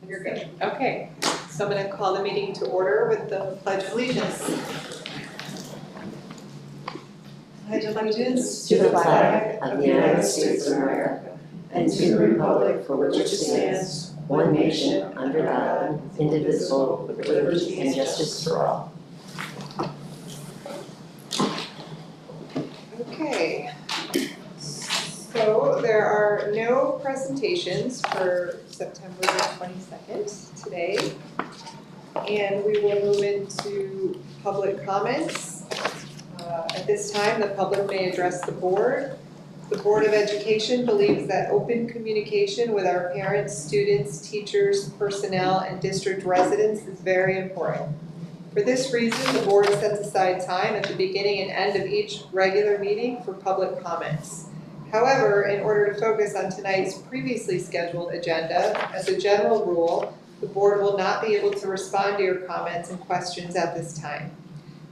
You're good. Okay, so I'm going to call the meeting to order with the Pledge of Allegiance. Pledge allegiance to the flag of the United States of America and to the republic for which it stands, one nation, under God, indivisible, with liberty and justice for all. Okay, so there are no presentations for September 22nd today, and we will move into public comments. At this time, the public may address the board. The Board of Education believes that open communication with our parents, students, teachers, personnel, and district residents is very important. For this reason, the board sets aside time at the beginning and end of each regular meeting for public comments. However, in order to focus on tonight's previously scheduled agenda, as a general rule, the board will not be able to respond to your comments and questions at this time.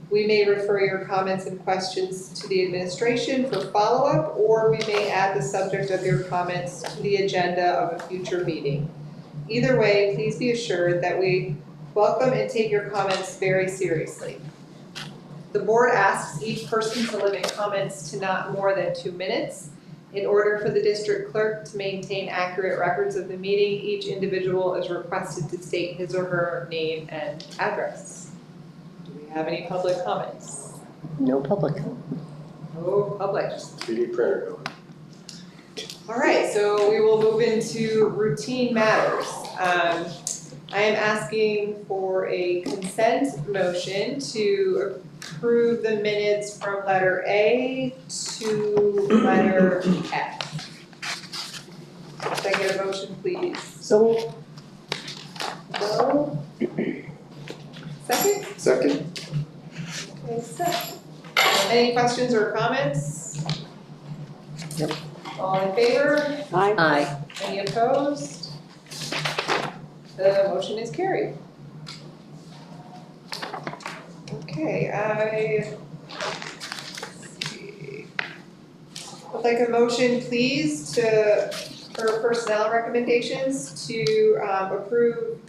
We may refer your comments and questions to the administration for follow-up, or we may add the subject of your comments to the agenda of a future meeting. Either way, please be assured that we welcome and take your comments very seriously. The board asks each person to limit comments to not more than 2 minutes. In order for the district clerk to maintain accurate records of the meeting, each individual is requested to state his or her name and address. Have any public comments? No public. No public. 3D printer going. All right, so we will move into routine matters. I am asking for a consent motion to approve the minutes from letter A to letter F. Can I get a motion, please? So, No? Second? Second? Okay, second. Any questions or comments? Yep. All in favor? aye. Any opposed? The motion is carried. Okay, let's see. I'd like a motion, please, for personnel recommendations to approve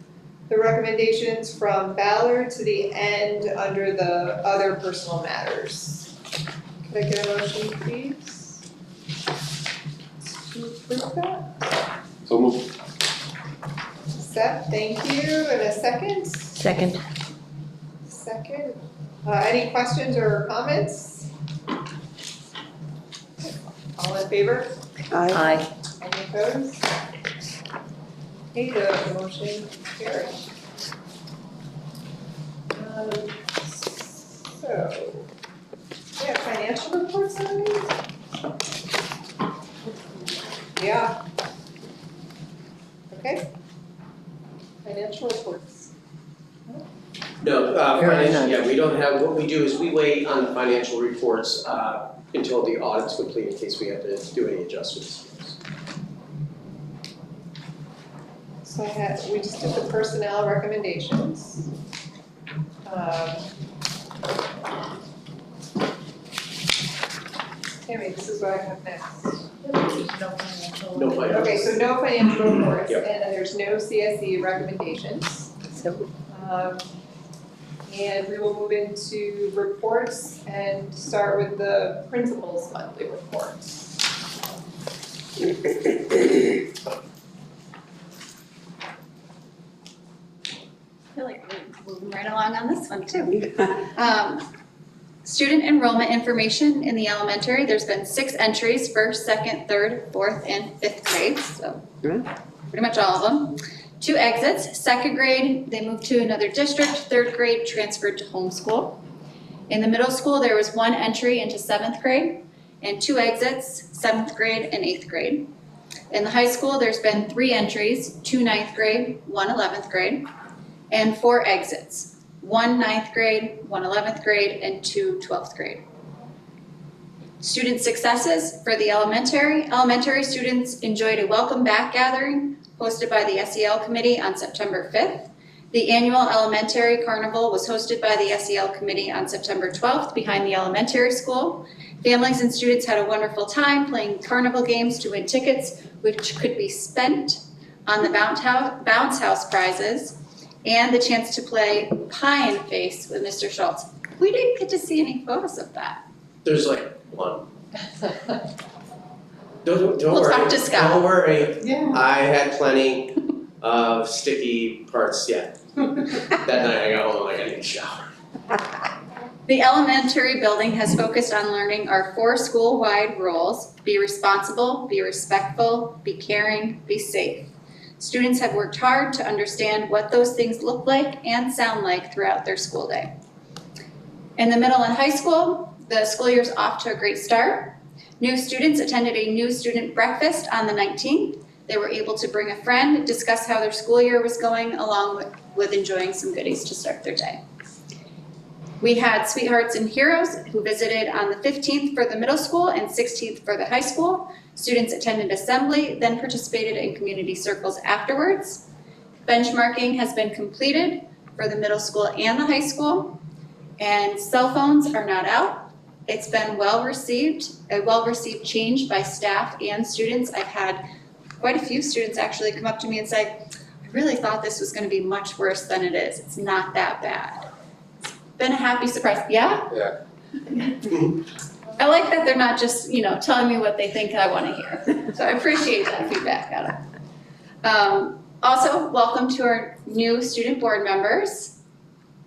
the recommendations from Ballard to the end under the other personal matters. Could I get a motion, please? To approve that? So moved. Seth, thank you. And a second? Second. Second. Any questions or comments? All in favor? Aye. Any opposed? Okay, the motion carried. So, we have financial reports on these? Yeah. Okay. Financial reports. No, financial, yeah, we don't have, what we do is we wait on the financial reports until the audit's complete in case we have to do any adjustments. So we just did the personnel recommendations. Tammy, this is what I have next. No financial. Okay, so no financial reports, Yep. and then there's no CSE recommendations. So, And we will move into reports and start with the principal's monthly report. I feel like we're moving right along on this one too. Student enrollment information in the elementary, there's been 6 entries, 1st, 2nd, 3rd, 4th, and 5th grades, so pretty much all of them. 2 exits, 2nd grade, they moved to another district, 3rd grade transferred to homeschool. In the middle school, there was 1 entry into 7th grade and 2 exits, 7th grade and 8th grade. In the high school, there's been 3 entries, 2 9th grade, 1 11th grade, and 4 exits, 1 9th grade, 1 11th grade, and 2 12th grade. Student successes for the elementary students enjoyed a welcome back gathering hosted by the SEL committee on September 5th. The annual elementary carnival was hosted by the SEL committee on September 12th behind the elementary school. Families and students had a wonderful time playing carnival games to win tickets, which could be spent on the bounce house prizes, and the chance to play pie and face with Mr. Schultz. We didn't get to see any photos of that. There's like one. Don't We'll worry. talk to Scott. Don't worry. Yeah. I had plenty of sticky parts, yeah. That night I got home, I got to take a shower. The elementary building has focused on learning our 4 school-wide roles: be responsible, be respectful, be caring, be safe. Students have worked hard to understand what those things look like and sound like throughout their school day. In the middle and high school, the school year's off to a great start. New students attended a new student breakfast on the 19th. They were able to bring a friend, discuss how their school year was going, along with enjoying some goodies to start their day. We had Sweethearts and Heroes who visited on the 15th for the middle school and 16th for the high school. Students attended assembly, then participated in community circles afterwards. Benchmarking has been completed for the middle school and the high school, and cell phones are not out. It's been a well-received change by staff and students. I've had quite a few students actually come up to me and say, I really thought this was gonna be much worse than it is. It's not that bad. It's been a happy surprise. Yeah? Yeah. I like that they're not just, telling me what they think I wanna hear. So I appreciate that feedback, Adam. Also, welcome to our new student board members.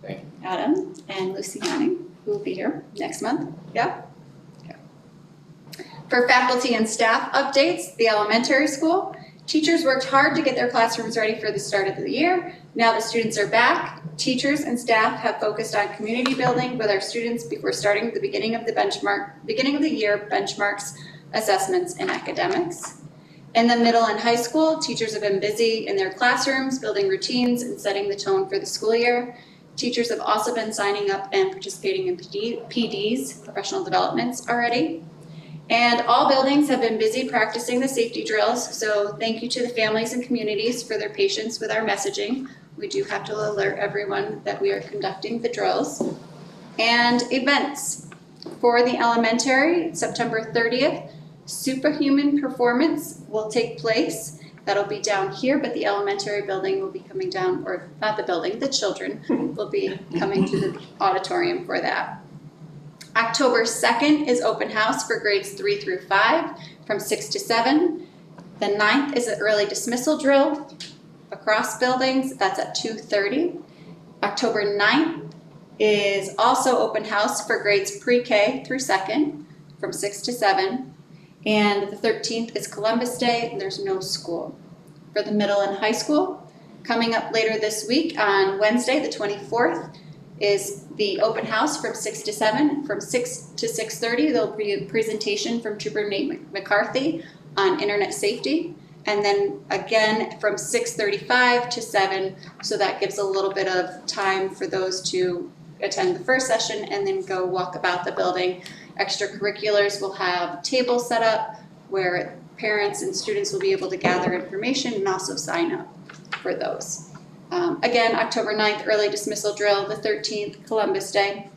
Thank you. Adam and Lucy Hanning, who will be here next month. Yeah? Okay. For faculty and staff updates, the elementary school, teachers worked hard to get their classrooms ready for the start of the year. Now the students are back. Teachers and staff have focused on community building with our students before starting the beginning of the year benchmarks, assessments, and academics. In the middle and high school, teachers have been busy in their classrooms, building routines and setting the tone for the school year. Teachers have also been signing up and participating in PDs, professional developments, already. And all buildings have been busy practicing the safety drills, so thank you to the families and communities for their patience with our messaging. We do have to alert everyone that we are conducting the drills. And events. For the elementary, September 30th, Superhuman Performance will take place. That'll be down here, but the elementary building will be coming down, or not the building, the children will be coming to the auditorium for that. October 2nd is open house for grades 3 through 5 from 6 to 7. The 9th is an early dismissal drill across buildings. That's at 2:30. October 9th is also open house for grades pre-K through 2nd from 6 to 7. And the 13th is Columbus Day, and there's no school. For the middle and high school, coming up later this week on Wednesday, the 24th, is the open house from 6 to 7. From 6 to 6:30, there'll be a presentation from Trooper Nate McCarthy on internet safety. And then again from 6:35 to 7, so that gives a little bit of time for those to attend the first session and then go walk about the building. Extracurriculars will have tables set up where parents and students will be able to gather information and also sign up for those. Again, October 9th, early dismissal drill, the 13th, Columbus Day.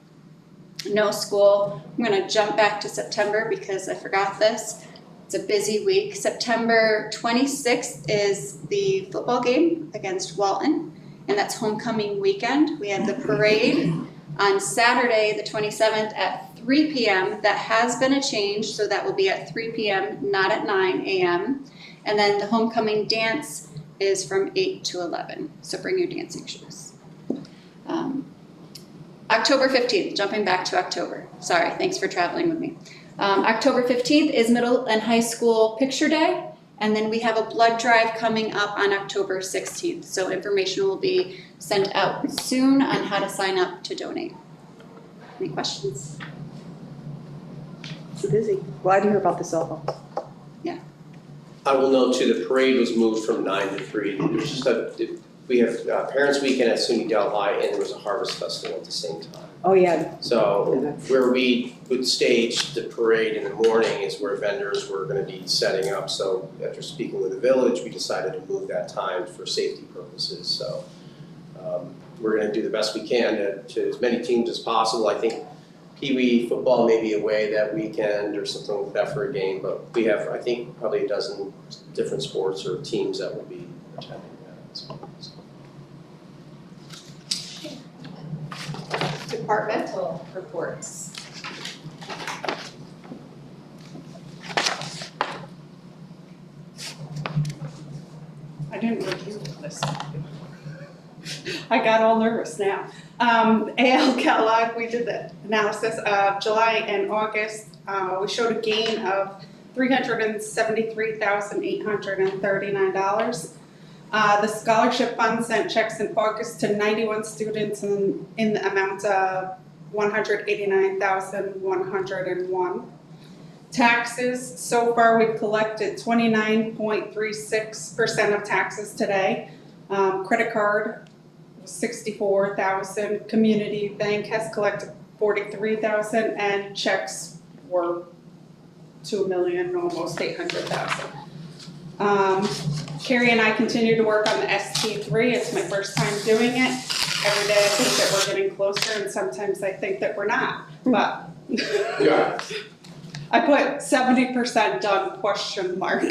No school. I'm gonna jump back to September because I forgot this. It's a busy week. September 26th is the football game against Walton, and that's homecoming weekend. We have the parade on Saturday, the 27th at 3 p.m. That has been a change, so that will be at 3 p.m., not at 9 a.m. And then the homecoming dance is from 8 to 11, so bring your dancing shoes. October 15th, jumping back to October. Sorry, thanks for traveling with me. October 15th is middle and high school picture day, and then we have a blood drive coming up on October 16th. So information will be sent out soon on how to sign up to donate. Any questions? It's busy. Glad to hear about the cell phone. I will note too, the parade was moved from 9 to 3. There's just we have Parents Weekend at SUNY Delaware, and there was a Harvest Festival at the same time. Oh, yeah. So where we would stage the parade in the morning is where vendors were gonna be setting up. So after speaking with the village, we decided to move that time for safety purposes. So we're gonna do the best we can to as many teams as possible. I think Pee Wee football may be away that weekend or something like that for a game, but we have, I think, probably a dozen different sports or teams that will be attending that as well. So. Departmental reports. I didn't review this. I got all nervous now. AL Kellogg, we did the analysis of July and August. We showed a gain of $373,839. The scholarship fund sent checks in August to 91 students in the amount of $189,101. Taxes, so far we've collected 29.36% of taxes today. Credit card was 64,000. Community Bank has collected 43,000, and checks were 2,000,000, almost 800,000. Carrie and I continue to work on the ST3. It's my first time doing it. Every day I think that we're getting closer, and sometimes I think that we're not. But Yeah. I put 70% done, question mark.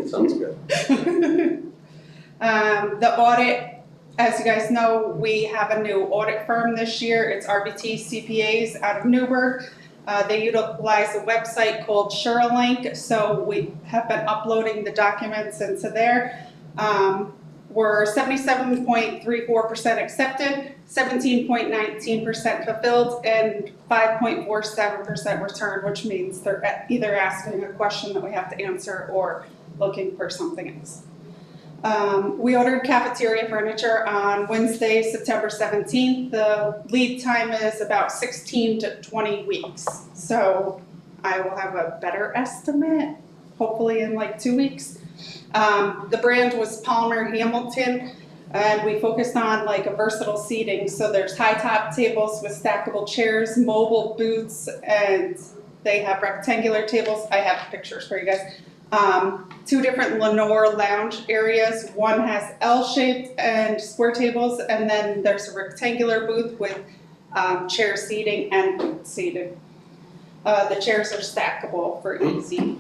Sounds good. The audit, as you guys know, we have a new audit firm this year. It's RBT CPAs out of Newburgh. They utilize a website called SureLink, so we have been uploading the documents into there. We're 77.34% accepted, 17.19% fulfilled, and 5.47% returned, which means they're either asking a question that we have to answer or looking for something else. We ordered cafeteria furniture on Wednesday, September 17th. The lead time is about 16 to 20 weeks. So I will have a better estimate, hopefully in like 2 weeks. The brand was Palmer Hamilton, and we focused on like a versatile seating. So there's high top tables with stackable chairs, mobile booths, and they have rectangular tables. I have pictures for you guys. 2 different Lenore lounge areas. One has L-shaped and square tables, and then there's a rectangular booth with chair seating and booth seating. The chairs are stackable for easy.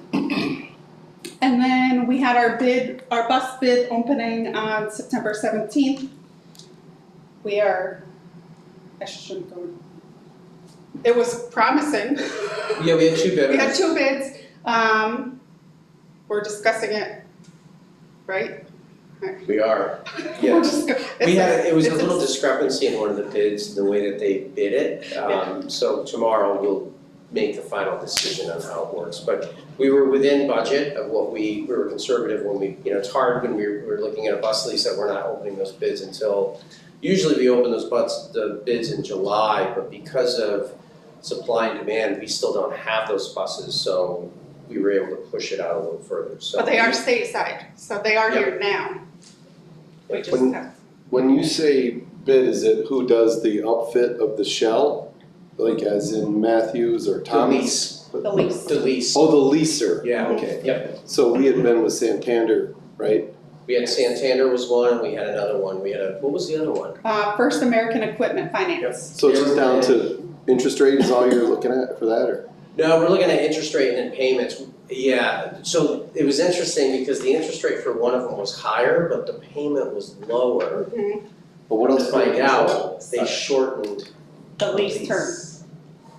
And then we had our bus bid opening on September 17th. I shouldn't go. It was promising. Yeah, we had 2 bidders. We had 2 bids. We're discussing it, right? We are. We're Yes. It was a little discrepancy in one of the bids, the way that they bid it. So tomorrow we'll make the final decision on how it works. But we were within budget of what we were conservative when it's hard when we're looking at a bus lease that we're not opening those bids until, usually we open the bids in July, but because of supply and demand, we still don't have those buses, so we were able to push it out a little further, so. But they are stateside, so they are here now. We just have. When you say bid, is it who does the upfit of the shell? Like as in Matthews or Thomas? The lease. The lease. Oh, the leaser. Yeah, okay, yep. So we had been with Santander, right? We had Santander was one, we had another one, what was the other one? First American Equipment Finance. So it's just down to interest rate is all you're looking at for that, or? No, we're looking at interest rate and then payments. Yeah, so it was interesting because the interest rate for one of them was higher, but the payment was lower. But what else? To find out, they shortened The lease term.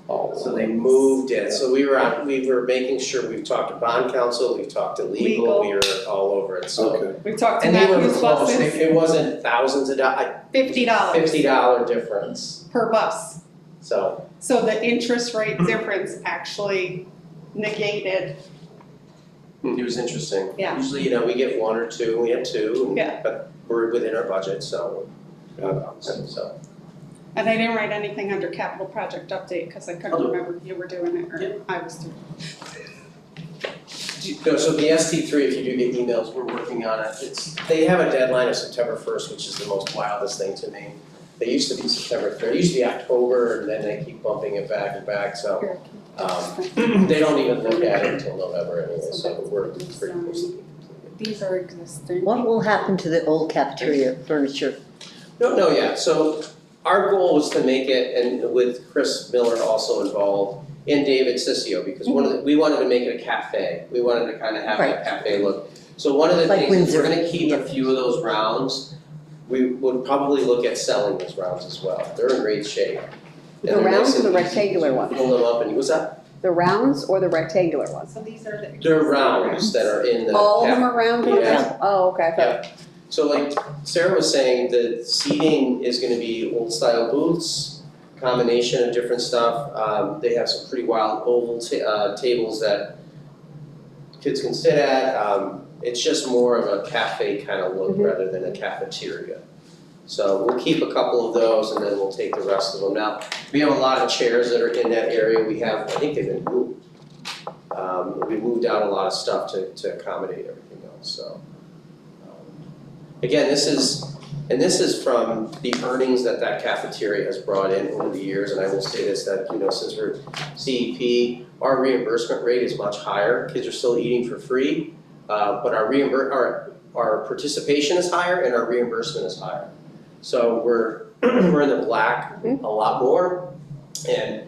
Oh. So they moved it, so we were making sure, we've talked to bond counsel, we've talked to legal, we were all over it, so. Okay. We talked to And they were Matthews close, buses, it wasn't thousands of dollars, $50 $50 difference, per bus. so. So the interest rate difference actually negated. It was interesting. Yeah. Usually, we get 1 or 2, we had 2, Yeah. but we're within our budget, so. So. And I didn't write anything under capital project update because I couldn't remember if you were doing it or I was doing it. No, so the ST3, if you do get emails, we're working on it. They have a deadline of September 1st, which is the most wildest thing to me. They used to be September 3rd, it used to be October, and then they keep bumping it back and back, so. They don't even look at it until November anyway, so we're pretty close to being completed. These are existing. What will happen to the old cafeteria furniture? Don't know yet, so our goal was to make it, and with Chris Miller also involved, and David Sissio, because we wanted to make it a cafe. We wanted to kind of have Right. that cafe look. So one of the Like things is we're Windsor. gonna keep a few of those rounds. We would probably look at selling those rounds as well. They're in great shape. And The they're nice rounds or the and easy. rectangular You ones? Pull them up and, what's that? The rounds or the rectangular ones? So these are the. They're rounds that are in the. All of them are round? Yeah. Oh, okay, I thought, So like Sarah was saying, the seating is gonna be old style booths, combination of different stuff. They have some pretty wild oval tables that kids can sit at. It's just more of a cafe kind of look rather than a cafeteria. So we'll keep a couple of those and then we'll take the rest of them. Now, we have a lot of chairs that are in that area. We have, I think they've been moved. We moved out a lot of stuff to accommodate everything else, so. Again, this is from the earnings that cafeteria has brought in over the years, and I will say this, that, since we're CEP, our reimbursement rate is much higher. Kids are still eating for free, but our participation is higher and our reimbursement is higher. So we're in the black a lot more, and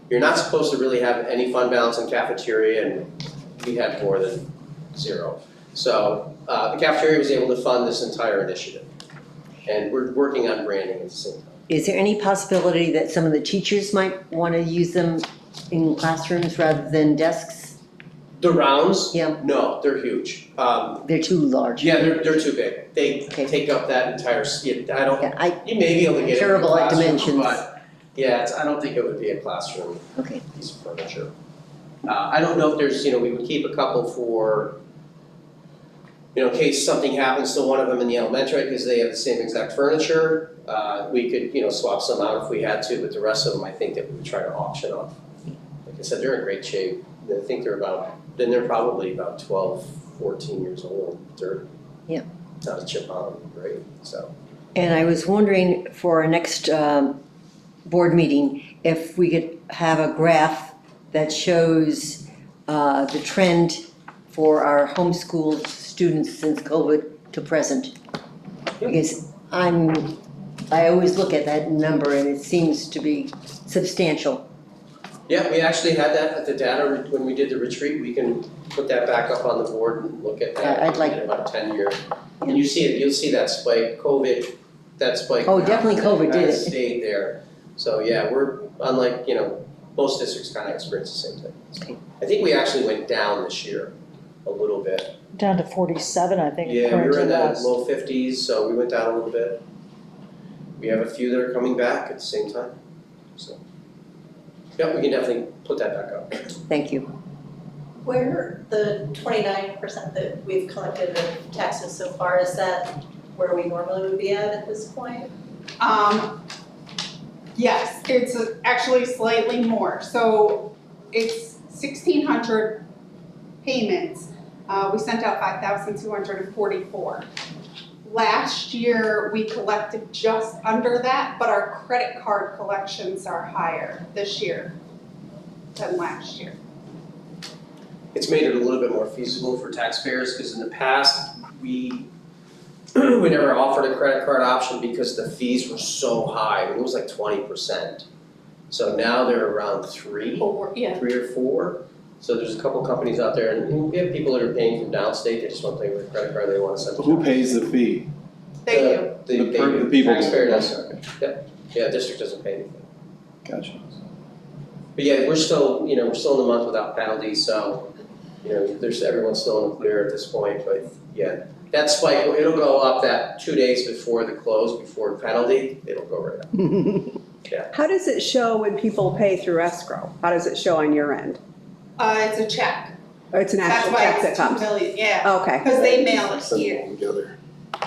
you're not supposed to really have any fund balance in cafeteria, and we had more than zero. So the cafeteria was able to fund this entire initiative, and we're working on branding at the same time. Is there any possibility that some of the teachers might want to use them in classrooms rather than desks? The rounds? Yeah. No, they're huge. They're too large. Yeah, they're too big. They Okay. take up that entire, I don't, Yeah, you may be able to get it in a Terrible at classroom, dimensions. but yeah, I don't think it would be a classroom Okay. piece of furniture. I don't know if there's, we would keep a couple for, in case something happens to one of them in the elementary because they have the same exact furniture. We could, swap some out if we had to, but the rest of them, I think that we would try to auction off. Like I said, they're in great shape. I think they're probably about 12, 14 years old. They're not a chip on them, great, so. And I was wondering for our next board meeting, if we could have a graph that shows the trend for our homeschooled students since COVID to present. Because I always look at that number and it seems to be substantial. Yeah, we actually had that at the data when we did the retreat. We can put that back up on the board and look at that. I'd like- In about 10 years. And you'll see that spike, COVID, that spike. Oh, definitely COVID did kinda it. stayed there. So yeah, we're unlike, most districts kind of experience the same thing. Okay. I think we actually went down this year a little bit. Down to 47, I think, Yeah, we according were to in the last. low 50s, so we went down a little bit. We have a few that are coming back at the same time, so. Yeah, we can definitely put that back up. Thank you. Where the 29% that we've collected of taxes so far, is that where we normally would be at this point? Yes, it's actually slightly more, so it's 1,600 payments. We sent out 5,244. Last year, we collected just under that, but our credit card collections are higher this year than last year. It's made it a little bit more feasible for taxpayers, because in the past, we never offered a credit card option because the fees were so high. It was like 20%. So now they're around 3 or 4. So there's a couple companies out there, and we have people that are paying from downstate, they just want to pay with a credit card, they want to send. Who pays the fee? They do. The people. Taxpayer does. Okay, Yeah, district doesn't pay anything. gotcha. But yeah, we're still in the month without penalties, so, everyone's still in the clear at this point, but yeah. That spike, it'll go up that 2 days before the close, before penalty, it'll go right up. how does it show when people pay through escrow? How does it show on your end? It's a check. Or it's an That's actual why check that it's 2 comes? million, yeah, Okay. because they mail it Send here. them all together,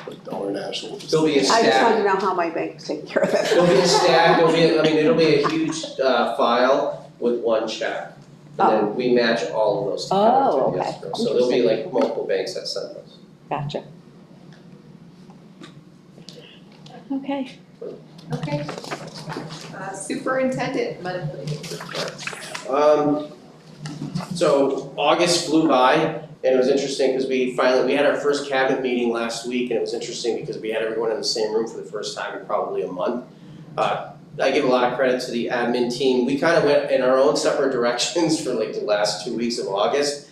like Dollar National. There'll be a I just wanted stack, to know how my bank's taking care of it. there'll be a stack, it'll be a huge file with one check. And then we match all of those together Oh, through the okay. escrow. So there'll be like multiple banks that send those. Gotcha. Okay. Okay. Superintendent monthly report. So August flew by, and it was interesting because we had our first cabinet meeting last week, and it was interesting because we had everyone in the same room for the first time in probably a month. I give a lot of credit to the admin team. We kind of went in our own separate directions for like the last 2 weeks of August.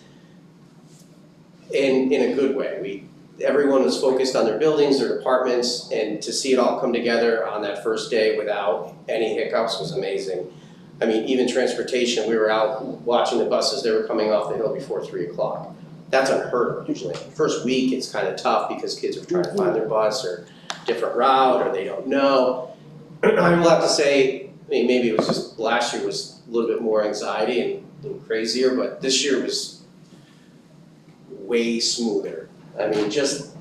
in a good way. Everyone was focused on their buildings, their departments, and to see it all come together on that first day without any hiccups was amazing. I mean, even transportation, we were out watching the buses, they were coming off the hill before 3 o'clock. That's unheard of usually. First week, it's kind of tough because kids are trying to find their bus or different route, or they don't know. I will have to say, I mean, maybe it was just, last year was a little bit more anxiety and a little crazier, but this year was way smoother. I mean, just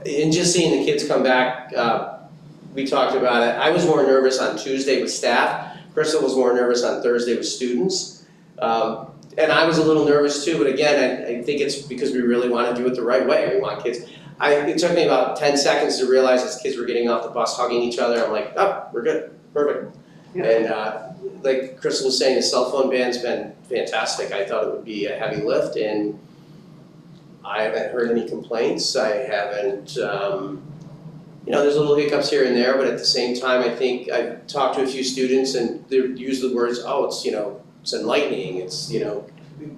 seeing the kids come back, we talked about it. I was more nervous on Tuesday with staff. Crystal was more nervous on Thursday with students. And I was a little nervous too, but again, I think it's because we really want to do it the right way. We want kids. It took me about 10 seconds to realize as kids were getting off the bus, hugging each other, I'm like, oh, we're good, perfect. Yeah. And like Crystal was saying, the cell phone ban's been fantastic. I thought it would be a heavy lift, and I haven't heard any complaints. I haven't, there's little hiccups here and there, but at the same time, I think I've talked to a few students and they use the words, oh, it's enlightening. It's,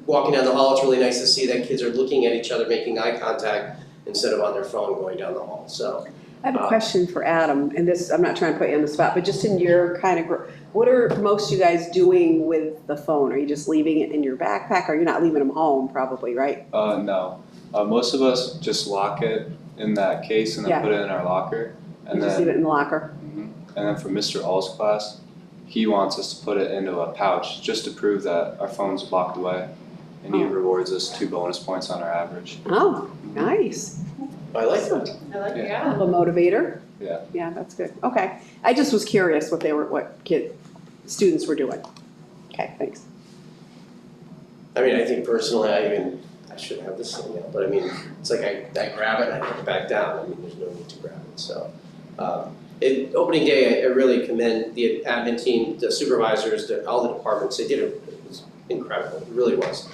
walking down the hall, it's really nice to see that kids are looking at each other, making eye contact instead of on their phone going down the hall. So I have a question for Adam, and this, I'm not trying to put you on the spot, but just in your kind of, what are most you guys doing with the phone? Are you just leaving it in your backpack, or you're not leaving them home probably, right? No. Most of us just lock it in that case and then Yeah. put it in our locker. And You just leave then, it in the locker? and then for Mr. All's class, he wants us to put it into a pouch just to prove that our phone's locked away. And he Oh. rewards us 2 bonus points on our average. Oh, nice. I like that. I like, Yeah. yeah. A motivator? Yeah. Yeah, that's good. Okay. I just was curious what students were doing. Okay, thanks. I mean, I think personally, I should have this thing now, but I mean, it's like I grab it and I put it back down. I mean, there's no need to grab it, so. Opening day, I really commend the admin team, the supervisors, all the departments. They did it was incredible, it really was.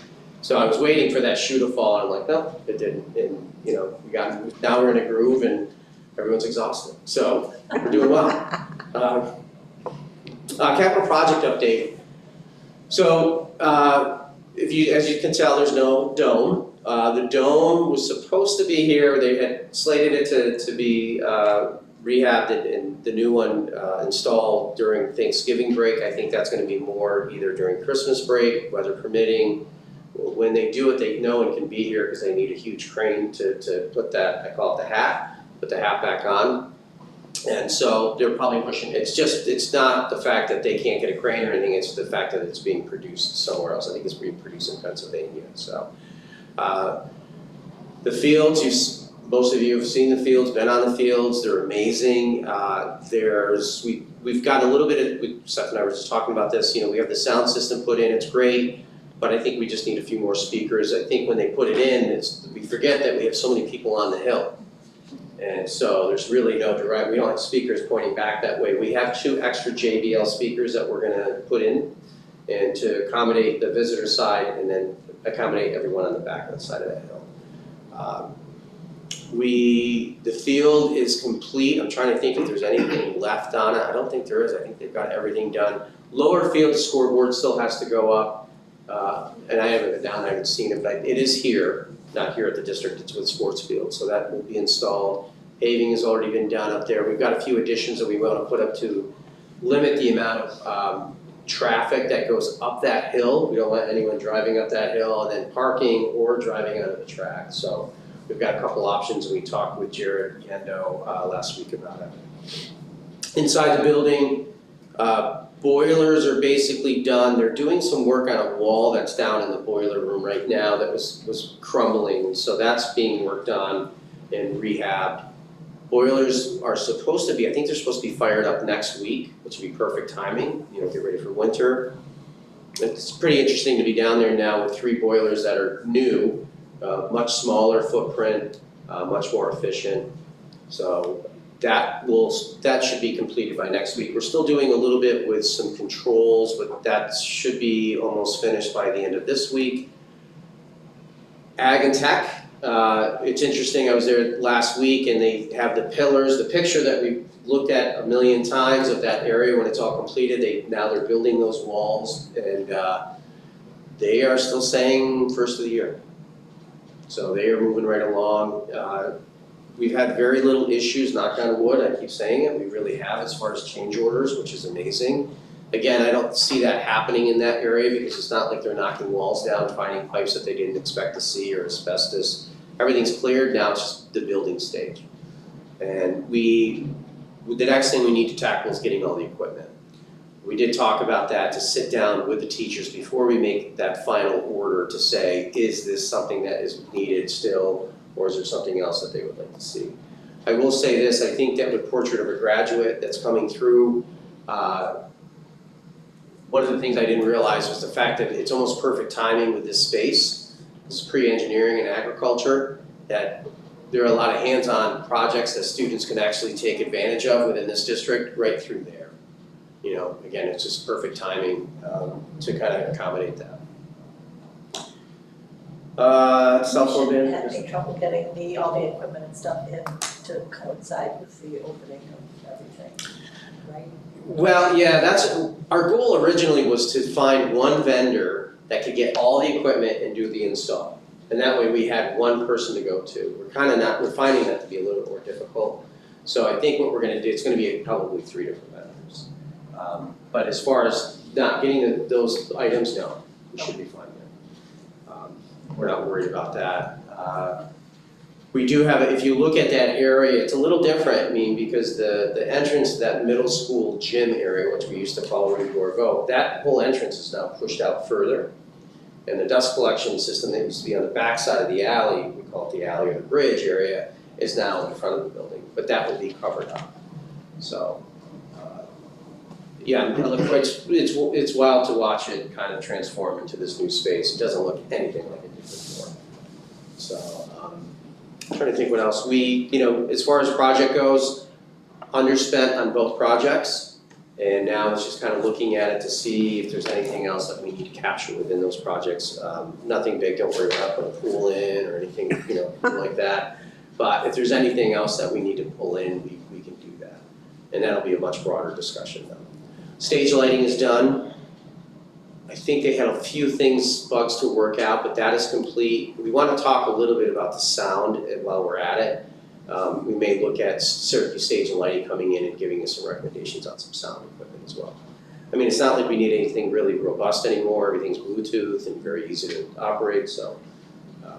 So I was waiting for that shoe to fall, and I'm like, no, it didn't. And, now we're in a groove and everyone's exhausted. So we're doing well. Capital project update. So, as you can tell, there's no dome. The dome was supposed to be here. They had slated it to be rehabbed and the new one installed during Thanksgiving break. I think that's going to be more either during Christmas break, weather permitting. When they do it, they know and can be here because they need a huge crane to put that, I call it the hat, put the hat back on. And so they're probably pushing, it's not the fact that they can't get a crane or anything, it's the fact that it's being produced somewhere else. I think it's being produced in Pennsylvania, so. The fields, most of you have seen the fields, been on the fields, they're amazing. We've gotten a little bit of, Seth and I were just talking about this, we have the sound system put in, it's great, but I think we just need a few more speakers. I think when they put it in, we forget that we have so many people on the hill. And so there's really no direct, we don't have speakers pointing back that way. We have 2 extra JBL speakers that we're gonna put in and to accommodate the visitor side and then accommodate everyone on the back of the side of that hill. The field is complete. I'm trying to think if there's anything left on it. I don't think there is. I think they've got everything done. Lower field scoreboard still has to go up. And I haven't been down, I haven't seen it, but it is here, not here at the district, it's with sports field, so that will be installed. Paving has already been done up there. We've got a few additions that we want to put up to limit the amount of traffic that goes up that hill. We don't want anyone driving up that hill and then parking or driving onto the track. So we've got a couple options, and we talked with Jared Yendo last week about it. Inside the building, boilers are basically done. They're doing some work on a wall that's down in the boiler room right now that was crumbling. So that's being worked on and rehabbed. Boilers are supposed to be, I think they're supposed to be fired up next week, which would be perfect timing, get ready for winter. It's pretty interesting to be down there now with 3 boilers that are new, much smaller footprint, much more efficient. So that should be completed by next week. We're still doing a little bit with some controls, but that should be almost finished by the end of this week. Ag and Tech. It's interesting, I was there last week and they have the pillars, the picture that we looked at a million times of that area when it's all completed. Now they're building those walls and they are still saying first of the year. So they are moving right along. We've had very little issues, knock on wood, I keep saying it, we really have as far as change orders, which is amazing. Again, I don't see that happening in that area because it's not like they're knocking walls down, finding pipes that they didn't expect to see or asbestos. Everything's cleared, now it's just the building stage. And the next thing we need to tackle is getting all the equipment. We did talk about that, to sit down with the teachers before we make that final order to say, is this something that is needed still, or is there something else that they would like to see? I will say this, I think that with Portrait of a Graduate that's coming through, one of the things I didn't realize was the fact that it's almost perfect timing with this space. This is pre-engineering and agriculture, that there are a lot of hands-on projects that students can actually take advantage of within this district right through there. You know, again, it's just perfect timing to kind of accommodate that. Cell phone ban. Having trouble getting all the equipment and stuff in to coincide with the opening of everything, right? Well, yeah, our goal originally was to find one vendor that could get all the equipment and do the install. And that way we had one person to go to. We're finding that to be a little bit more difficult. So I think what we're gonna do, it's gonna be probably 3 different vendors. But as far as not getting those items, no, we should be fine there. We're not worried about that. We do have, if you look at that area, it's a little different, I mean, because the entrance to that middle school gym area, which we used to call Rudy Gorgo, that whole entrance is now pushed out further. And the dust collection system that used to be on the back side of the alley, we call it the alley or the bridge area, is now in front of the building, but that will be covered up. So, yeah, it's wild to watch it kind of transform into this new space. It doesn't look anything like it did before. So, I'm trying to think what else. As far as project goes, underspent on both projects. And now it's just kind of looking at it to see if there's anything else that we need to capture within those projects. Nothing big, don't worry about putting a pool in or anything, like that. But if there's anything else that we need to pull in, we can do that. And that'll be a much broader discussion though. Stage lighting is done. I think they had a few bugs to work out, but that is complete. We want to talk a little bit about the sound while we're at it. We may look at Syracuse Stage and Lighting coming in and giving us some recommendations on some sound equipment as well. I mean, it's not like we need anything really robust anymore. Everything's Bluetooth and very easy to operate, so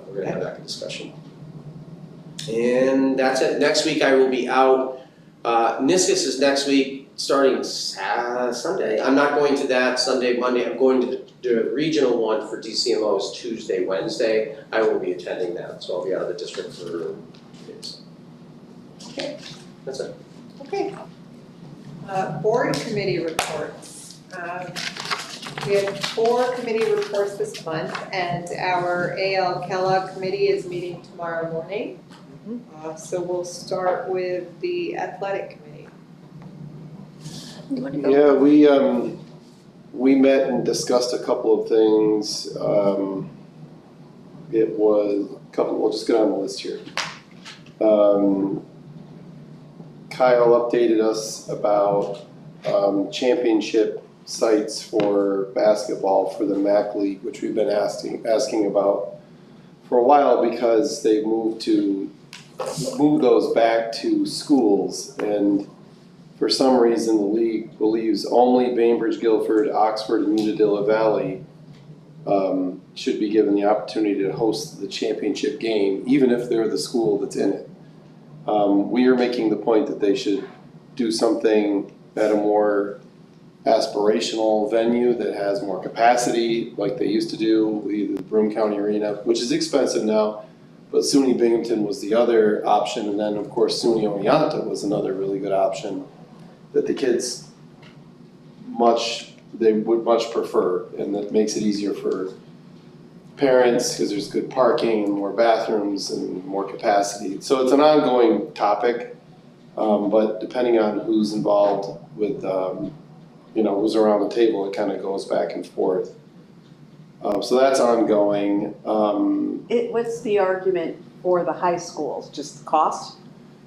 we're going to have that discussion. And that's it. Next week I will be out. NISCUS is next week, starting Sunday. I'm not going to that Sunday, Monday. I'm going to the regional one for DCMOs Tuesday, Wednesday. I will be attending that, so I'll be out of the district for 2 days. Okay, that's it. Okay. Board committee reports. We have 4 committee reports this month, and our AL Kellogg committee is meeting tomorrow morning. So we'll start with the athletic committee. Yeah, we met and discussed a couple of things. It was a couple, we'll just get on the list here. Kyle updated us about championship sites for basketball for the MAC League, which we've been asking about for a while because they moved those back to schools, and for some reason the league believes only Bainbridge, Guilford, Oxford, and Unadilla Valley should be given the opportunity to host the championship game, even if they're the school that's in it. We are making the point that they should do something at a more aspirational venue that has more capacity, like they used to do with the Broome County Arena, which is expensive now, but SUNY Binghamton was the other option, and then of course SUNY Oneonta was another really good option that the kids they would much prefer, and that makes it easier for parents because there's good parking and more bathrooms and more capacity. So it's an ongoing topic, but depending on who's involved with, who's around the table, it kind of goes back and forth. So that's ongoing. What's the argument for the high schools? Just cost?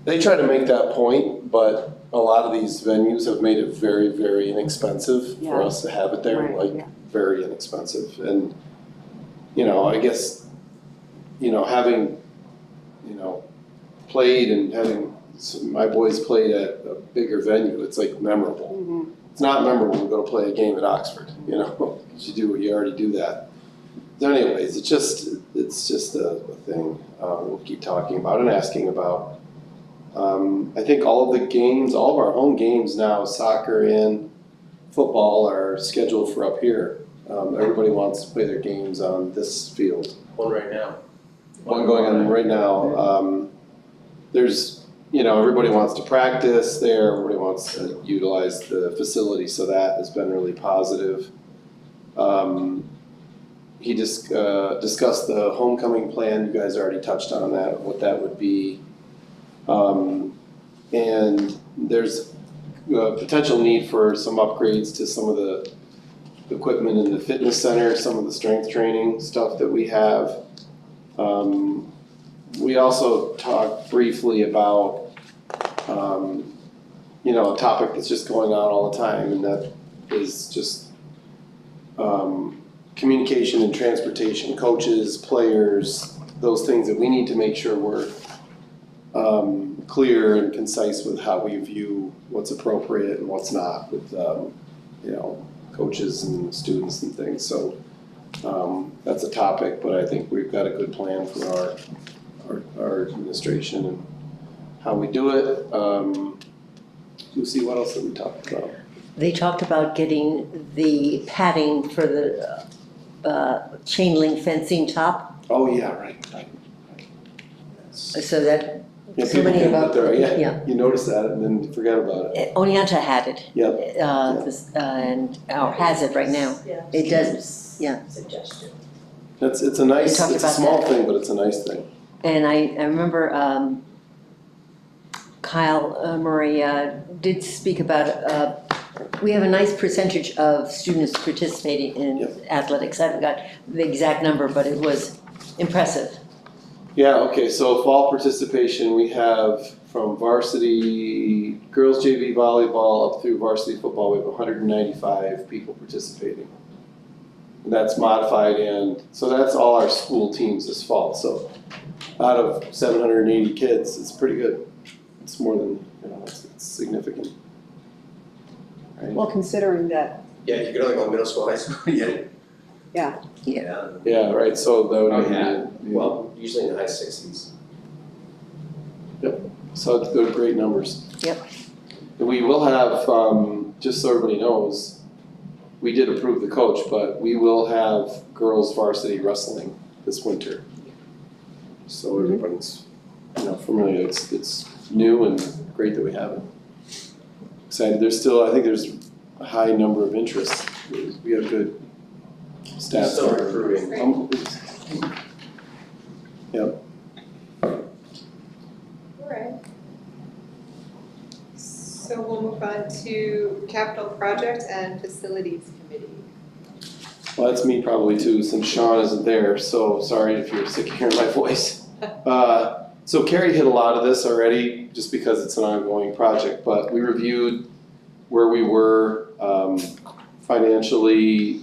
They try to make that point, but a lot of these venues have made it very, very inexpensive for us to have it there, very inexpensive. And I guess having, played and having my boys played at a bigger venue, it's like memorable. It's not memorable to go to play a game at Oxford, because you already do that. So anyways, it's just a thing we'll keep talking about and asking about. I think all of our home games now, soccer and football, are scheduled for up here. Everybody wants to play their games on this field. One right now. One going on right now. There's, everybody wants to practice there, everybody wants to utilize the facility, so that has been really positive. He just discussed the homecoming plan, you guys already touched on that, what that would be. And there's a potential need for some upgrades to some of the equipment in the fitness center, some of the strength training stuff that we have. We also talked briefly about, a topic that's just going on all the time, and that is just communication and transportation, coaches, players, those things that we need to make sure we're clear and concise with how we view what's appropriate and what's not with, coaches and students and things. So that's a topic, but I think we've got a good plan for our administration and how we do it. Lucy, what else did we talk about? They talked about getting the padding for the chain link fencing top, Oh, yeah, right. so that Yeah, so people many can of put their, yeah. you notice that and then you forget about it. Oneonta had it. Yep. Or has it right now. Yeah. It does, yeah. Suggestion. It's a nice, talked it's a about small that. thing, but it's a nice thing. And I remember Kyle Murray did speak about, we have a nice percentage of students participating in Yep. athletics. I haven't got the exact number, but it was impressive. Yeah, okay, so fall participation, we have from varsity, girls JV volleyball up through varsity football, we have 195 people participating. And that's modified, and so that's all our school teams this fall, so out of 780 kids, it's pretty good. It's more than, it's significant. Right? Well, considering that, Yeah, you can only go middle school, high school, yeah. yeah, Yeah, right, so that would Oh, be, yeah. Well, usually in the high 60s. so they're great numbers. Yep. And we will have, just so everybody knows, we did approve the coach, but we will have girls varsity wrestling this winter. So everybody's, familiar, it's new and great that we have it. Excited, I think there's a high number of interests, we have good stats. Still recruiting. Yep. Alright. So we'll move on to capital project and facilities committee. Well, that's me probably too, since Sean isn't there, so sorry if you're sick of hearing my voice. So Carrie hit a lot of this already, just because it's an ongoing project, but we reviewed where we were financially.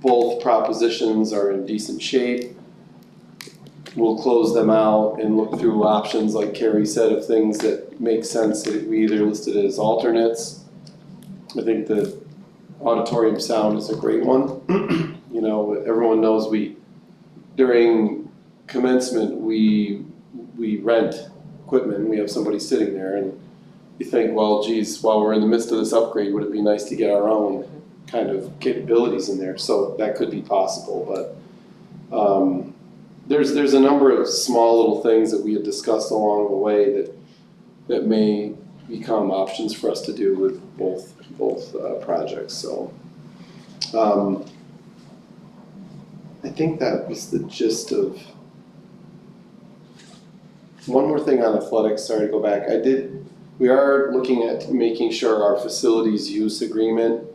Both propositions are in decent shape. We'll close them out and look through options, like Carrie said, of things that make sense that we either listed as alternates. I think the auditorium sound is a great one. Everyone knows during commencement, we rent equipment, we have somebody sitting there, and you think, well, geez, while we're in the midst of this upgrade, would it be nice to get our own kind of capabilities in there? So that could be possible, but there's a number of small little things that we had discussed along the way that may become options for us to do with both projects. So I think that was the gist of. One more thing on athletics, sorry to go back. We are looking at making sure our facilities use agreement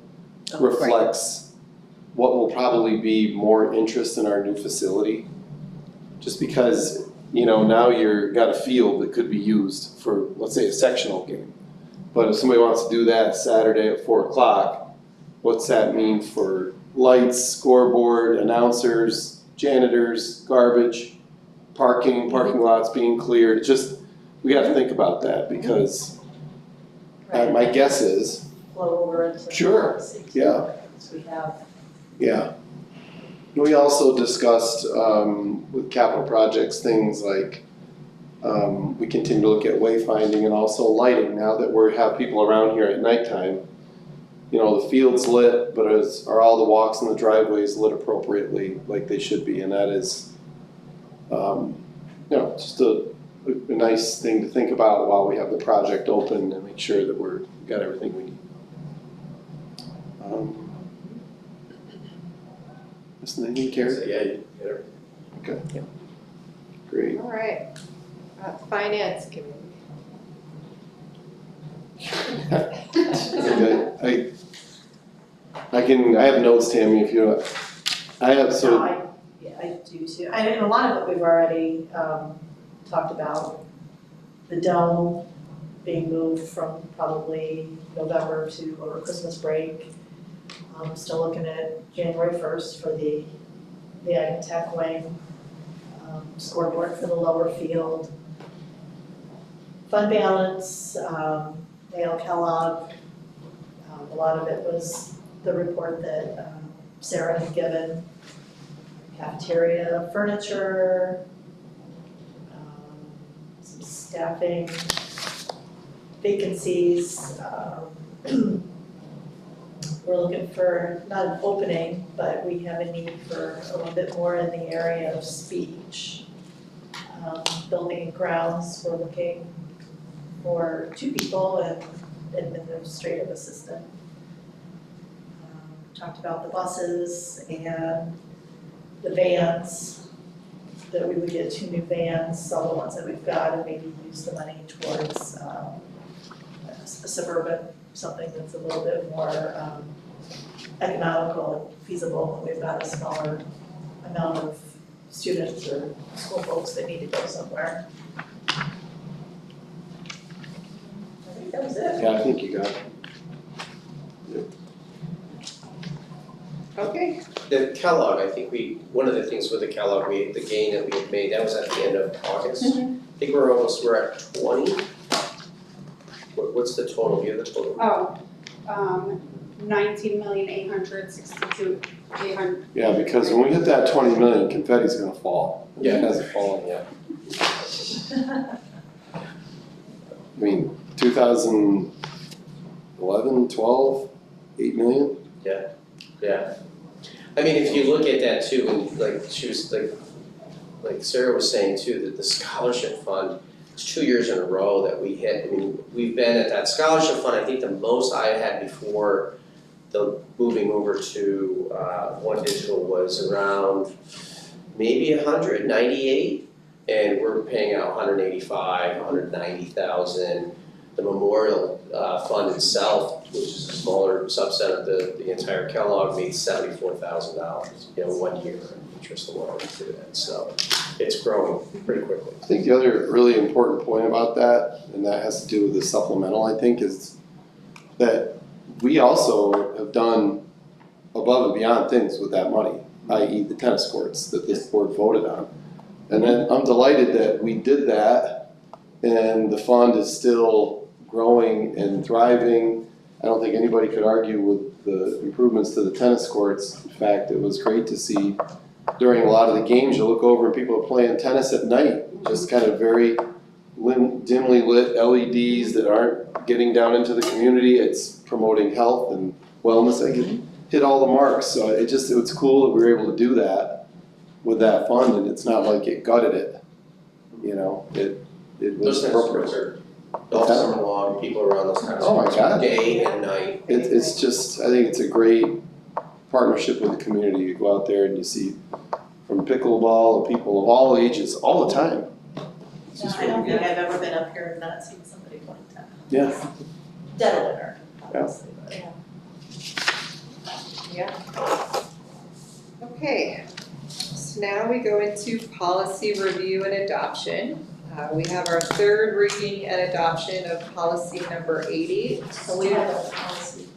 reflects what will probably be more interest in our new facility. Just because, now you've got a field that could be used for, let's say, a sectional game. But if somebody wants to do that Saturday at 4:00, what's that mean for lights, scoreboard, announcers, janitors, garbage? parking lots being cleared, just, we gotta think about that, because my guess is, Flow over into Sure, policy. yeah. Because we have, yeah. We also discussed, with capital projects, things like, we continue to look at wayfinding and also lighting, now that we have people around here at nighttime. You know, the field's lit, but are all the walks and the driveways lit appropriately like they should be, and that is, you know, just a nice thing to think about while we have the project open and make sure that we've got everything we need. Missing anything, Carrie? So, yeah, you get it. Okay. Great. All right. Finance committee. Okay, I have notes, Tammy, if you, I have, so, yeah, I do too. I mean, a lot of it we've already talked about. The dome being moved from probably November to over Christmas break. Still looking at January 1st for the Ag and Tech wing. Scoreboard for the lower field. Fund balance, Dale Kellogg. A lot of it was the report that Sarah had given. Cafeteria, furniture, some staffing, vacancies. We're looking for, not an opening, but we have a need for a little bit more in the area of speech. Building and grounds, we're looking for 2 people and administrative assistant. Talked about the buses and the vans, that we would get 2 new vans, sell the ones that we've got, and maybe use the money towards a suburban, something that's a little bit more economical and feasible. We've got a smaller amount of students or school folks that need to go somewhere. I think that was it. yeah, I think you got it. Okay. The Kellogg, I think one of the things with the Kellogg, the gain that we had made, that was at the end of August. I think we're at 20. What's the total? Do you have the total? 19,862,800. Yeah, because when we hit that 20 million, confetti's gonna fall. Yeah. It hasn't fallen yet. I mean, 2011, 12, 8 million? Yeah. I mean, if you look at that too, and like she was like Sarah was saying too, that the scholarship fund, it's 2 years in a row that we hit. I mean, we've been at that scholarship fund, I think the most I had before the moving over to One Digital was around maybe 198, and we're paying out 185, 190,000. The memorial fund itself, which is a smaller subset of the entire Kellogg, made $74,000, 1 year in interest alone to it. So it's growing pretty quickly. I think the other really important point about that, and that has to do with the supplemental, I think, is that we also have done above and beyond things with that money, i.e. the tennis courts that this board voted on. And then I'm delighted that we did that, and the fund is still growing and thriving. I don't think anybody could argue with the improvements to the tennis courts. In fact, it was great to see during a lot of the games, you look over and people are playing tennis at night, just kind of very dimly lit LEDs that aren't getting down into the community. It's promoting health and wellness. I hit all the marks. So it was cool that we were able to do that with that fund, and it's not like it gutted it. It was Those tennis courts appropriate. are all summer long, people are on those tennis Oh my courts God. day and night. It's just, I think it's a great partnership with the community. You go out there and you see from pickleball to people of all ages, all the time. It's just I don't really think good. I've ever been up here and not seen somebody playing tennis. Yeah. Dead of winter, obviously, but. Okay, so now we go into policy review and adoption. We have our 3rd reading and adoption of policy number 80. So we have a policy.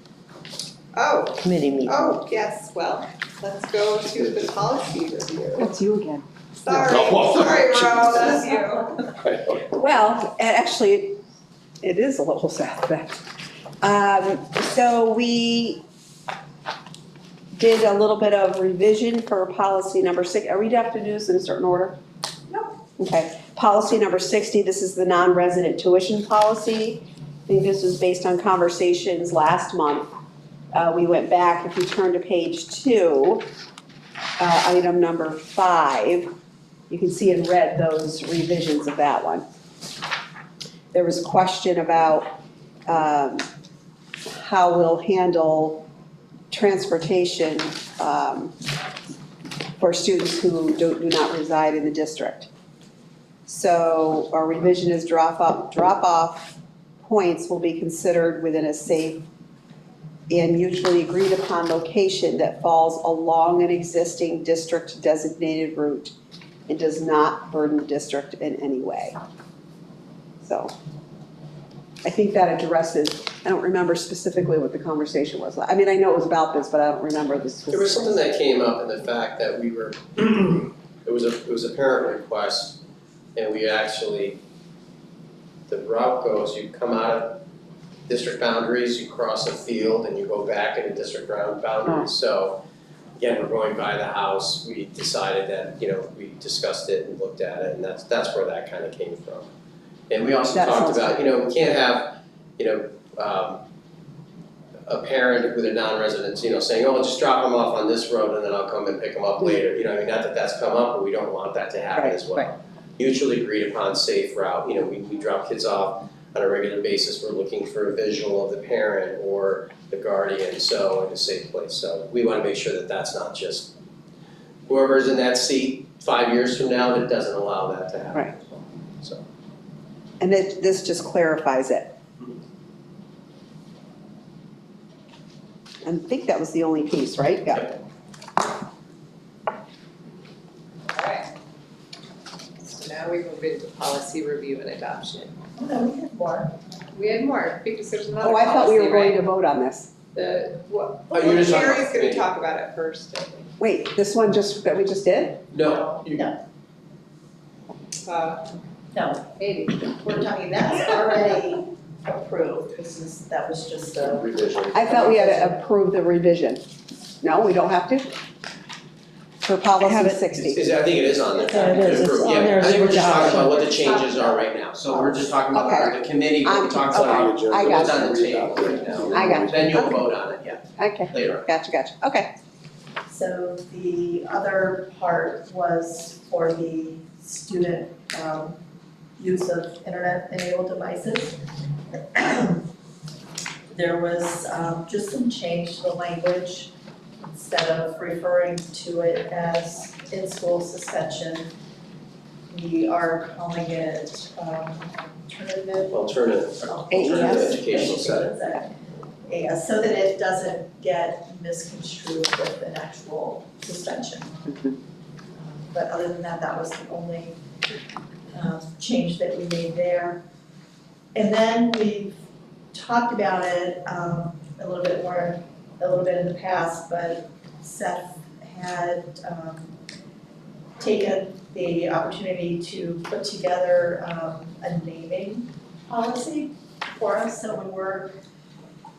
Oh, Committee meeting. yes, well, let's go to the policy review. That's you again. Sorry, Ro, that's you. Well, actually, it is a little sad that. So we did a little bit of revision for policy number 6. Are we have to do this in a certain order? No. Okay. Policy number 60, this is the non-resident tuition policy. I think this was based on conversations last month. We went back, if you turn to page 2, item number 5, you can see in red those revisions of that one. There was a question about how we'll handle transportation for students who do not reside in the district. So our revision is drop-off points will be considered within a safe and mutually agreed upon location that falls along an existing district designated route and does not burden the district in any way. So I think that addresses, I don't remember specifically what the conversation was. I mean, I know it was about this, but I don't remember the specifics. There was something that came up in the fact that we were, it was a parent request, and we actually, the route goes, you come out of district boundaries, you cross a field, and you go back into district boundaries. So again, we're going by the house, we decided that, we discussed it and looked at it, and that's where that kind of came from. And we also talked about, we can't have, a parent with a non-resident, saying, oh, just drop them off on this road and then I'll come and pick them up later. Not that that's come up, but we don't want that to happen as well. Right. Mutually agreed upon safe route, we drop kids off on a regular basis, we're looking for a visual of the parent or the guardian, so in a safe place. So we want to make sure that that's not just whoever's in that seat 5 years from now that doesn't allow that to happen. Right. As well. So. And this just clarifies it. And I think that was the only piece, right? Yeah. Alright. So now we move into policy review and adoption. Oh, no, we have more. We had more, because there's another Oh, I policy, thought we were going right? to vote on this. You're just talking about Sherry's gonna committee. talk about it first, I think. Wait, this one that we just did? No, No, Maybe. we're talking, that's already approved. That was just a. revision. I thought we had to approve the revision. No, we don't have to? For policy 60. I think it is on there. Yeah, it is. It's on there I think we're as just talking adoption. about what the changes are right now. So we're just talking about Okay. the committee, what we talked about, Okay, I got what's on the you. table right now. I got you. Then you'll Okay. vote on it, yeah, Okay, later on. gotcha. Okay. So the other part was for the student use of internet-enabled devices. There was just some change to the language. Instead of referring to it as in-school suspension, we are calling it alternative. AES. Educational setting. AES, so that it doesn't get misconstrued with an actual suspension. But other than that, that was the only change that we made there. And then we've talked about it a little bit in the past, but Seth had taken the opportunity to put together a naming policy for us. So when we're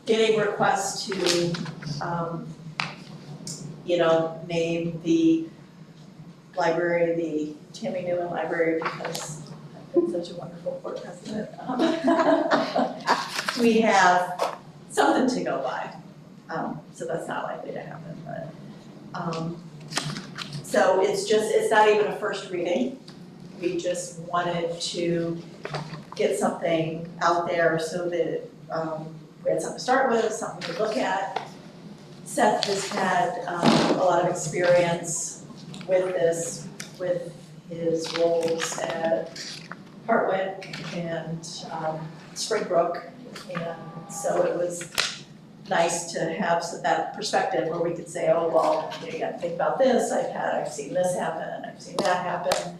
getting requests to, name the library, the Tammy Newman Library, because I've been such a wonderful board president. We have something to go by. So that's not likely to happen, but, so it's not even a first reading. We just wanted to get something out there so that, we had something to start with, something to look at. Seth has had, a lot of experience with this, with his roles at Hartwick and, Springbrook. And so it was nice to have that perspective where we could say, oh, well, you gotta think about this, I've seen this happen, I've seen that happen.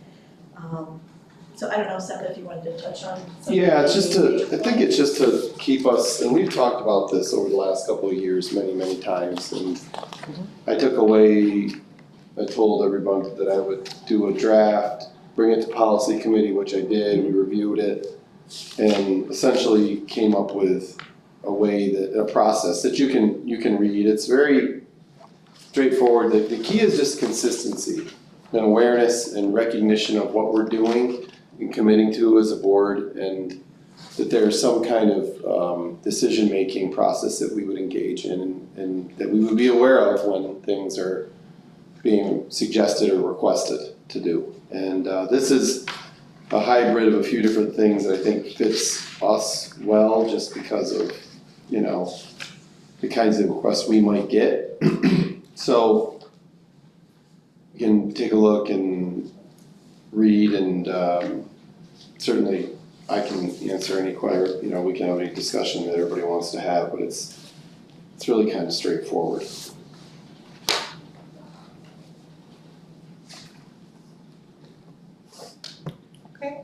So I don't know, Seth, if you wanted to touch on something. Yeah, I think it's just to keep us, and we've talked about this over the last couple of years many, many times, and I took away I told everyone that I would do a draft, bring it to policy committee, which I did, we reviewed it, and essentially came up with a way that, a process that you can read. It's very straightforward. The key is just consistency and awareness and recognition of what we're doing and committing to as a board, and that there's some kind of decision-making process that we would engage in and that we would be aware of when things are being suggested or requested to do. And this is a hybrid of a few different things that I think fits us well, just because of, you know, the kinds of requests we might get. So you can take a look and read, and certainly I can answer any question, you know, we can have any discussion that everybody wants to have, but it's really kind of straightforward. Okay.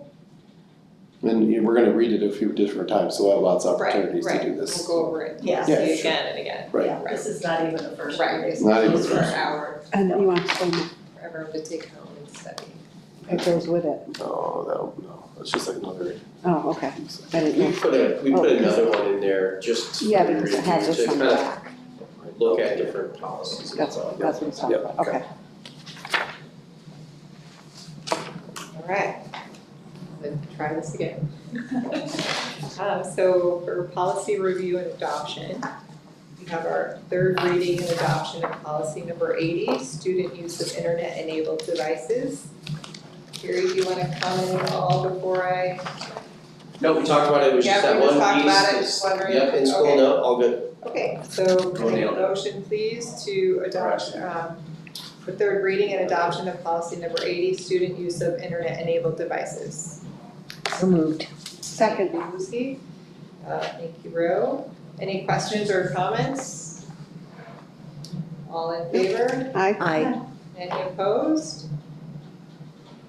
And we're gonna read it a few different times, so we'll have lots of opportunities to do Right, this. we'll go over it, Yeah. see Yeah, it sure. again and again. Right. Yeah, this is not even the first Right. reading. It's Not even the for first. our, And you want to explain that? for everyone to take home and study. It goes with it. No, it's just like another. Oh, okay. I didn't We know. put another one in there just for Yeah, the because it has review this to on the kind back. of look at different policies. That's what it's talking about. Okay. All right, then try this again. So for policy review and adoption, we have our third reading and adoption of policy number 80, student use of internet-enabled devices. Carrie, do you want to comment at all before I? No, we talked about it, it was just Yeah, that we just one talked piece. about it, just wondering. Yep, in school, Okay. no, all good. Okay, so can I get a nailed it. motion please to adopt the third reading and adoption of policy number 80, student use of internet-enabled devices. So moved. Second. Thank you, Lucy. Thank you, Ro. Any questions or comments? All in favor? Aye. Aye. Any opposed?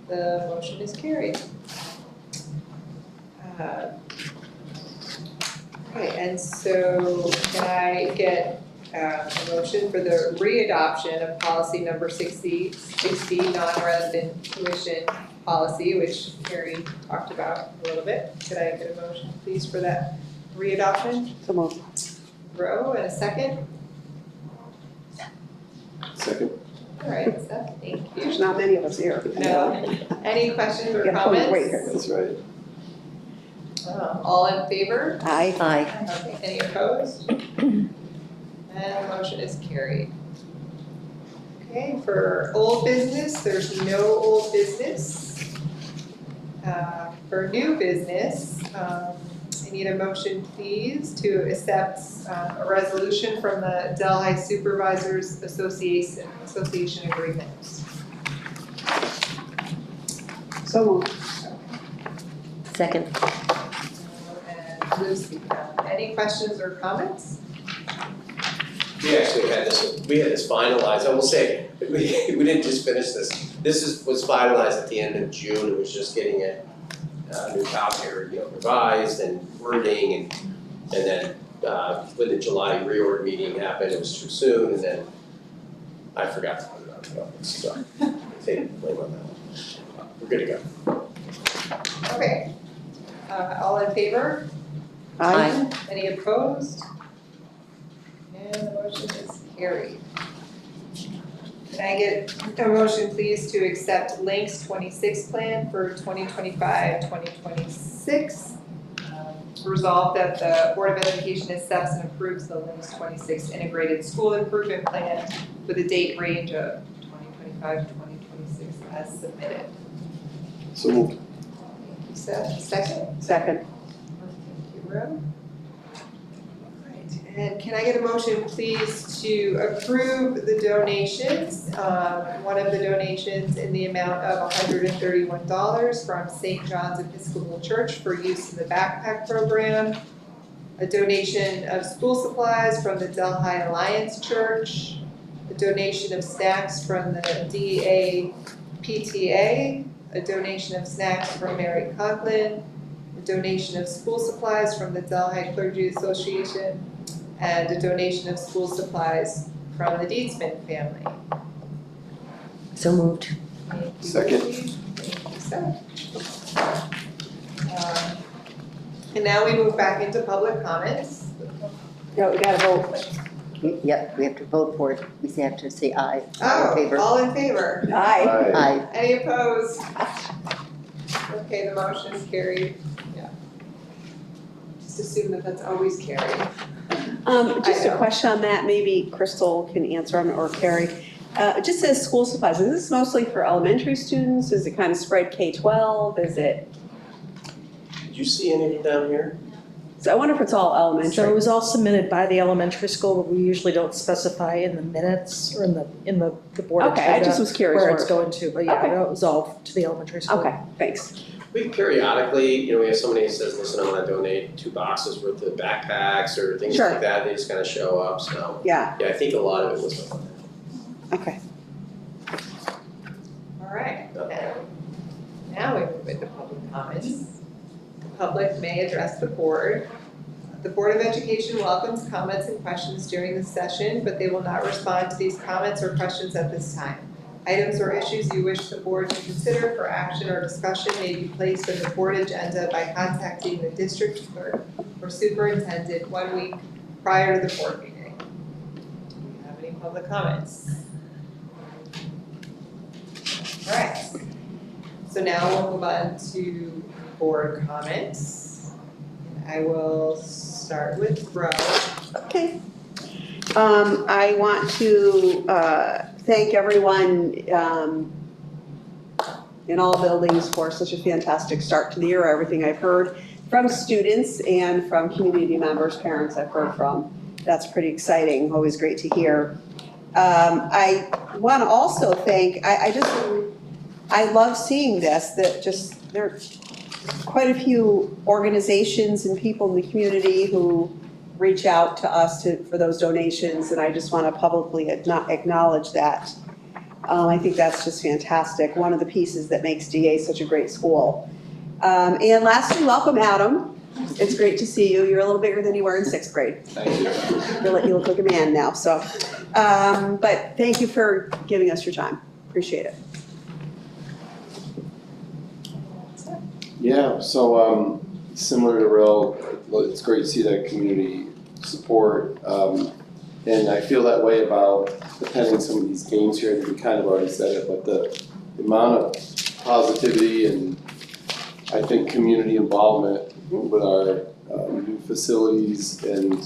The motion is carried. Okay, and so can I get a motion for the readoption of policy number 60, non-resident tuition policy, which Carrie talked about a little bit. Could I get a motion, please, for that readoption? So moved. Ro, and a second? Second. All right, Steph, thank you. There's not many of us here. No. Any questions or Yeah, comments? wait here. That's right. All in favor? Aye. Aye. Okay, any opposed? And the motion is carried. Okay, for old business, there's no old business. For new business, I need a motion, please, to accept a resolution from the Delhi Supervisors Association agreement. So moved. Second. And Lucy, any questions or comments? We actually had this finalized, I will say, we didn't just finish this. Was finalized at the end of June, it was just getting a new copy, revised and wording, and then when the July reorg meeting happened, it was too soon, and then I forgot to put it on the office, so I take the blame on that one. We're good to go. Okay. All in favor? Aye. Any opposed? And the motion is carried. Can I get a motion, please, to accept Link's 26 plan for 2025-2026? Resolved that the Board of Education accepts and approves the Link's 26 integrated school improvement plan with a date range of 2025-2026 as submitted. So moved. Thank you, Seth. Second? Second. Thank you, Ro. All right, and can I get a motion, please, to approve the donations? One of the donations in the amount of $131 from St. John's Episcopal Church for use in the backpack program. A donation of school supplies from the Delhi Alliance Church. A donation of snacks from the DA PTA. A donation of snacks from Mary Conklin. A donation of school supplies from the Delhi Clergy Association. And a donation of school supplies from the Dietzman family. So moved. Thank you, Second. Lindsay. Thank you, Seth. And now we move back into public comments. No, we gotta vote. Yep, we have to vote for it. We have to say aye. All in favor? All in favor? Aye. Aye. Any opposed? Okay, the motion is carried. Yeah. Just assume that that's always carried. Just I a know. question on that, maybe Crystal can answer on, or Carrie. It just says school supplies, is this mostly for elementary students? Is it kind of spread K-12? Is it, Did you see anything down here? so I wonder if it's all So it elementary? was all submitted by the elementary school, but we usually don't specify in the minutes or in the board Okay, I just agenda was curious where where it's it- going to, but yeah, Okay. it was all to the elementary school. Okay, thanks. We periodically, we have somebody who says, listen, I wanna donate 2 boxes worth of backpacks or things Sure. like that, they just kinda show up, so. Yeah, Yeah, I think a lot of it was. okay. All right, now we move into public comments. The public may address the board. The Board of Education welcomes comments and questions during this session, but they will not respond to these comments or questions at this time. Items or issues you wish the board to consider for action or discussion may be placed on the board agenda by contacting the district clerk or superintendent 1 week prior to the board meeting. Do we have any public comments? All right, so now we'll move on to board comments. I will start with Ro. Okay. I want to thank everyone in all buildings for such a fantastic start to the year, everything I've heard from students and from community members, parents I've heard from. That's pretty exciting, always great to hear. I want to also thank, I love seeing this, that just, there are quite a few organizations and people in the community who reach out to us for those donations, and I just want to publicly acknowledge that. I think that's just fantastic, one of the pieces that makes DA such a great school. And lastly, welcome Adam. It's great to see you. You're a little bigger than you were in 6th grade. Thank you. You look like a man now, so. But thank you for giving us your time. Appreciate it. Yeah, so similar to Rel, it's great to see that community support. And I feel that way about attending some of these games here. I think we kind of already said it, but the amount of positivity and I think community involvement with our new facilities, and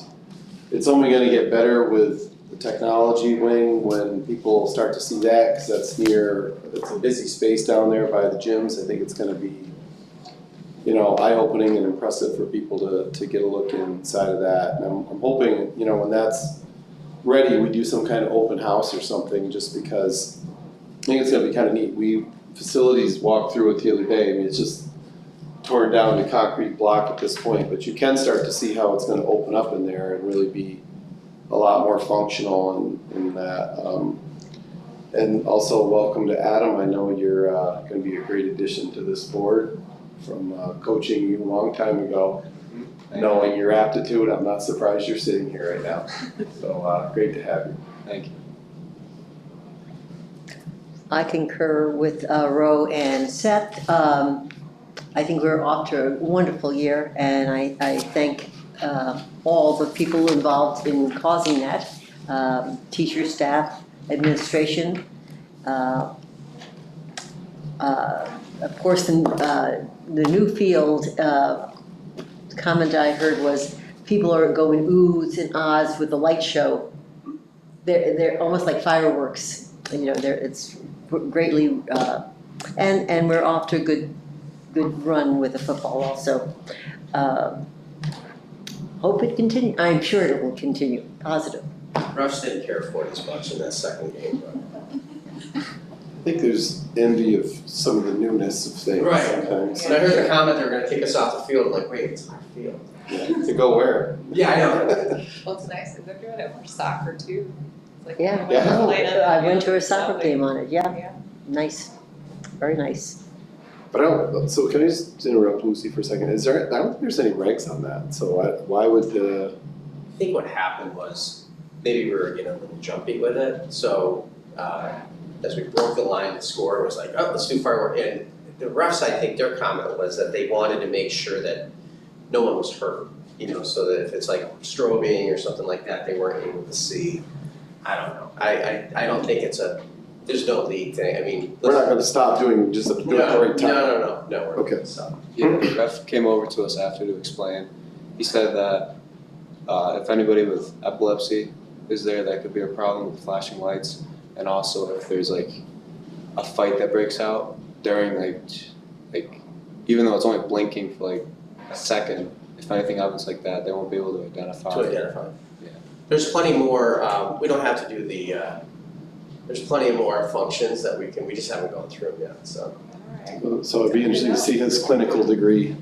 it's only going to get better with the technology wing when people start to see that, because it's a busy space down there by the gyms. I think it's going to be eye-opening and impressive for people to get a look inside of that. And I'm hoping, when that's ready, we do some kind of open house or something, just because I think it's gonna be kind of neat. Facilities walked through it the other day. I mean, it's just torn down to concrete block at this point, but you can start to see how it's gonna open up in there and really be a lot more functional in that. And also welcome to Adam. I know you're gonna be a great addition to this board. From coaching you a long time ago, knowing your aptitude, I'm not surprised you're sitting here right now. So great to have you. Thank you. I concur with Ro and Seth. I think we're off to a wonderful year, and I thank all the people involved in causing that, teachers, staff, administration. Of course, the new field comment I heard was people are going oohs and ahs with the light show. They're almost like fireworks, it's greatly, and we're off to a good run with the football also. Hope it continue, I'm sure it will continue, positive. Rush didn't care for it as much in that second game, but. I think there's envy of some of the newness of things Right. sometimes. When I heard the comment they were gonna kick us off the field, I'm like, wait, it's our field. Yeah, to go where? Yeah, I know. Well, it's nice that they're doing it for soccer too. It's like, Yeah, you know, no, playing on the I went to field a or soccer something. game on it, yeah, Yeah. nice, very nice. But so can I just interrupt Lucy for a second? I don't think there's any regs on that, so why would I think what happened was maybe we were getting a little jumpy with it, so as we broke the line to score, it was like, oh, let's do fireworks. And the refs, I think their comment was that they wanted to make sure that no one was hurt, you know, so that if it's like strobing or something like that, they weren't able to see. I don't know. I don't think there's no league thing. I mean, We're not gonna stop doing just the right time. No, we're Okay. gonna stop. Yeah, the ref came over to us after to explain. He said that if anybody with epilepsy is there, that could be a problem with flashing lights. And also if there's like a fight that breaks out during like even though it's only blinking for like a second, if anything happens like that, they won't be able to identify. To identify. Yeah. There's plenty more, we don't have to do there's plenty more functions that we just haven't gone through them yet, so. So it'd be interesting to see his clinical degree,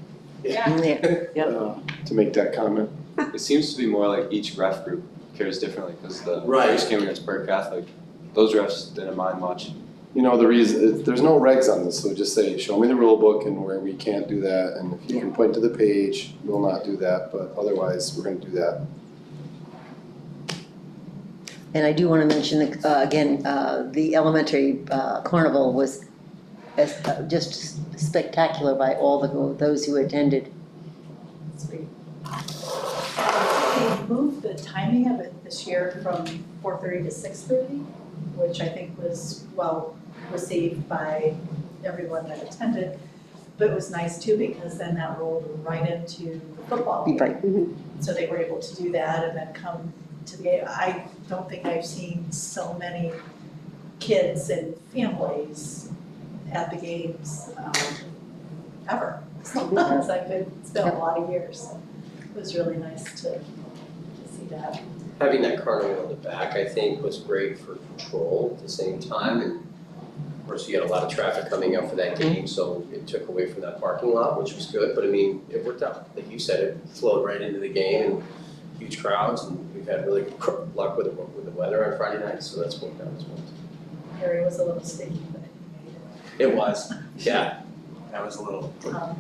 Yeah. to make that comment. It seems to be more like each ref group cares differently because the Right. first game against Burke Catholic, those refs didn't mind much. You know, the reason, there's no regs on this, so just say, show me the rule book and where we can't do that, and if you can point to the page, we'll not do that, but otherwise, we're gonna do that. And I do want to mention, again, the elementary carnival was just spectacular by all those who attended. Sweet. They moved the timing of it this year from 4:30 to 6:30, which I think was well received by everyone that attended. But it was nice too, because then that rolled right into the football game. Right. So they were able to do that and then come to the game. I don't think I've seen so many kids and families at the games ever. So it's been a lot of years. So it was really nice to see that. Having that carnival in the back, I think, was great for control at the same time. And of course, you had a lot of traffic coming up for that game, so it took away from that parking lot, which was good. But I mean, it worked out. Like you said, it flowed right into the game and huge crowds. And we've had really good luck with the weather on Friday night, so that's worked out as well. Harry was a little sticky, but he made it. It was, yeah. That was a little.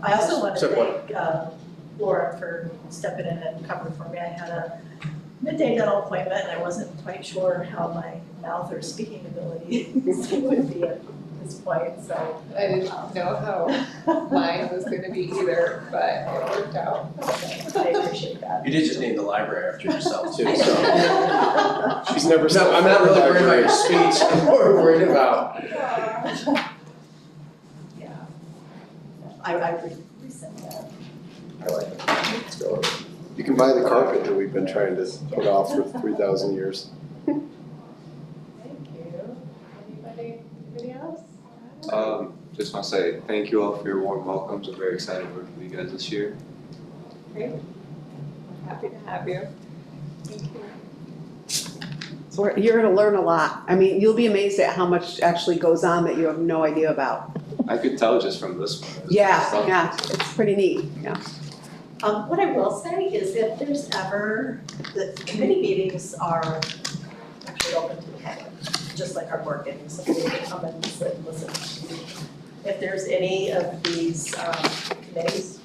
I also want to Took one. thank Laura for stepping in and covering for me. I had a midday dental appointment and I wasn't quite sure how my mouth or speaking ability would be at this point, so. I didn't know how mine was gonna be either, but it worked out. I appreciate that. You did just name the library after yourself too, so. She's never No, I'm not really worried about your speech, I'm more worried about. Yeah. I resent that. I like it. Let's go. You can buy the carpet that we've been trying to put off for 3,000 years. Thank you. Anybody else? Just want to say thank you all for your warm welcomes. I'm very excited to work with you guys this year. Great. Happy to have you. Thank you. So you're gonna learn a lot. I mean, you'll be amazed at how much actually goes on that you have no idea about. I could tell just from this one. Yeah, it's pretty neat, yeah. What I will say is if there's ever, the committee meetings are actually open to the public, just like our board meetings, so they can come and sit and listen. If there's any of these committees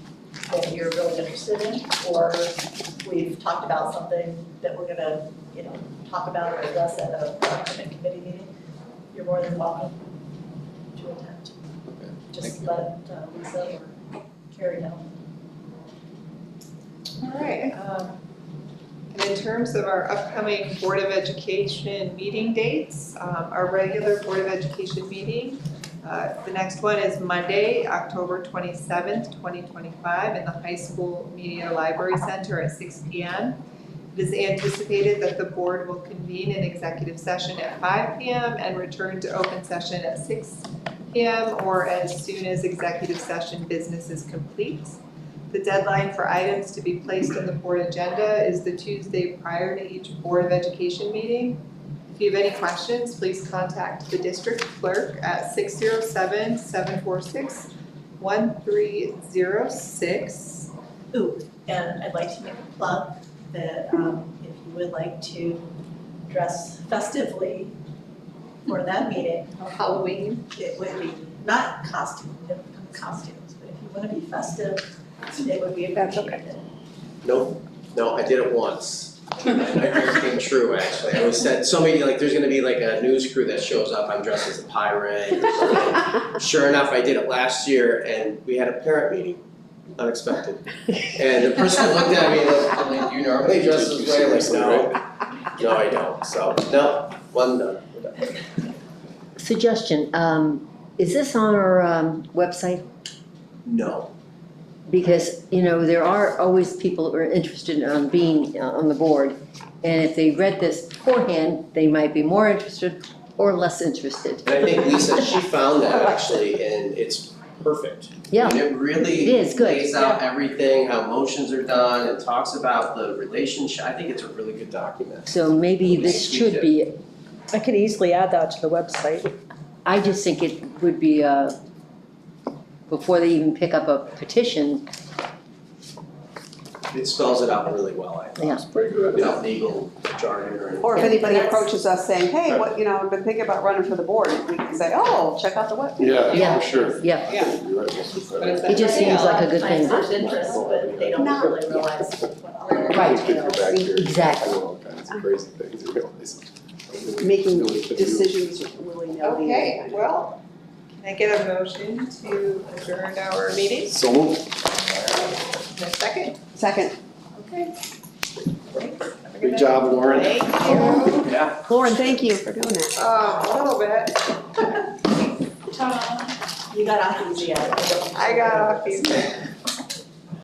that you're really interested in, or we've talked about something that we're gonna, talk about or address at a upcoming committee meeting, you're more than welcome to attend. Okay. Just let Lisa or Carrie know. All right, and in terms of our upcoming Board of Education meeting dates, our regular Board of Education meeting, the next one is Monday, October 27th, 2025, in the High School Media Library Center at 6 p.m. It is anticipated that the board will convene an executive session at 5 p.m. and return to open session at 6 p.m. or as soon as executive session business is complete. The deadline for items to be placed on the board agenda is the Tuesday prior to each Board of Education meeting. If you have any questions, please contact the district clerk at 607-746-1306. Ooh, and I'd like to make a plug that if you would like to dress festively for that meeting. Halloween. It would be not costumes, but if you want to be festive, it would be appreciated. No, I did it once. And I became true, actually. I always said, somebody, like, there's gonna be like a news crew that shows up, I'm dressed as a pirate. Sure enough, I did it last year, and we had a parent meeting, unexpected. And the person looked at me like, I'm like, do you normally dress this way? I'm like, no, I don't. So, no, one done, we're done. Suggestion, is this on our website? No. Because, there are always people who are interested in being on the board. And if they read this beforehand, they might be more interested or less interested. And I think Lisa, she found that actually, and it's perfect. Yeah. And it really It is good. lays out everything, how motions are done, and talks about the relationship. I think it's a really good document. So maybe this should be, I could easily add that to the website. I just think it would be, before they even pick up a petition, It spells it out really well, I think. yeah. It's pretty good idea. Without legal jargon or anything. Or if anybody That's- approaches us saying, hey, I've been thinking about running for the board, we can say, oh, check out the website. Yeah. For sure. Yeah, You're right, most of the But it's time. it just seems like a good thing. There's interest, but they don't Not- really realize what we're. Right. Kids are back here Exactly. doing all kinds of crazy things, you realize. Making Really could do. decisions willy-nilly. Okay, well, can I get a motion to adjourn our meeting? So moved. In a second? Second. Okay. Great. Have a good Good night. job, Lauren. Thank you. Yeah. Lauren, thank you for doing that. A little bit. You got off easy, I got off easy.